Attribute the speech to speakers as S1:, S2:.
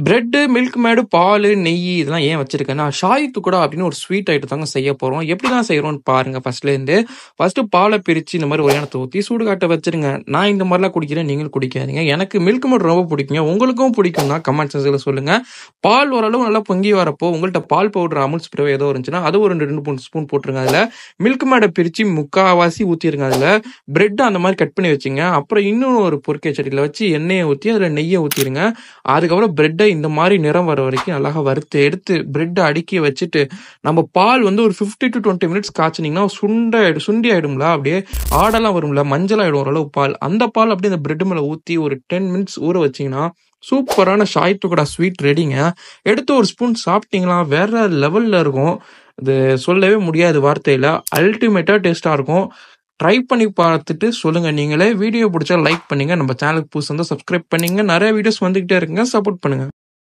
S1: Bread, milk மேடு, பாலு, நெய்யி இதெல்லாம் ஏன் வச்சிருக்கேன்னா, ஷாய் துக்கடா அப்படின்னு ஒரு ஸ்வீட் ஐட்டம் தாங்க செய்ய போறோம். எப்படி தான் செய்றோம்னு பாருங்க ஃபர்ஸ்ட்லேருந்து. ஃபர்ஸ்ட்டு பால பிரிச்சு இந்த மாரி ஒரு எண்ணத்த ஊத்தி சூடுகாட்ட வச்சுருங்க. நான் இந்த மாரிலாம் குடிக்கிறேன், நீங்களும் குடிக்காதீங்க. எனக்கு மில்க் மேட் ரொம்ப பிடிக்குங்க. உங்களுக்கும் பிடிக்கும்னா கமெண்ட் செக்ஷன்ல சொல்லுங்க. பால் ஓரளவு நல்லா பொங்கி வரப்போ, உங்கள்ட்ட பால் பவுடர், அமுல் ஸ்ப்ரே ஏதோ இருந்துச்சுன்னா, அது ஒரு 2, 3 ஸ்பூன் போட்டுருங்க அதுல. மில்க் மேட பிரிச்சு முக்காவாசி ஊத்திருங்க அதுல. பிரெட் அந்த மாரி கட் பண்ணி வச்சுங்க. அப்புறம் இன்னும் ஒரு பொரிக்கை சட்டியில வச்சு எண்ணெய ஊத்தி, அதுல நெய்ய ஊத்திருங்க. அதுக்கப்புறம் பிரெட்ட இந்த மாரி நிறம் வர வரைக்கும் அழகா வறுத்து எடுத்து பிரெட்ட அடுக்கி வச்சுட்டு, நம்ம பால் வந்து ஒரு 50 to 20 மினிட்ஸ் காய்ச்சுனீங்கன்னா, சுண்டி ஆயிடும்ல. அப்படியே ஆடெல்லாம் வரும்ல, மஞ்சளாயிடும் ஓரளவு பால். அந்த பால் அப்படியே அந்த பிரெட் மேல ஊத்தி ஒரு 10 மினிட்ஸ் ஊற வச்சீங்கன்னா, சூப்பரான ஷாய் துக்கடா ஸ்வீட் ரெடிங்க. எடுத்து ஒரு ஸ்பூன் சாப்பிட்டீங்களா, வேற லெவல்ல இருக்கும். அது சொல்லவே முடியாது வார்த்தையில. அல்டிமேட்டா டேஸ்ட்டா இருக்கும். ட்ரை பண்ணி பார்த்துட்டு சொல்லுங்க நீங்களே. வீடியோ புடிச்சா லைக் பண்ணுங்க. நம்ம சேனலுக்கு புதுசா இருந்தா சப்ஸ்கிரைப் பண்ணுங்க. நெறைய வீடியோஸ் வந்துகிட்டே இருக்குங்க. சப்போர்ட் பண்ணுங்க.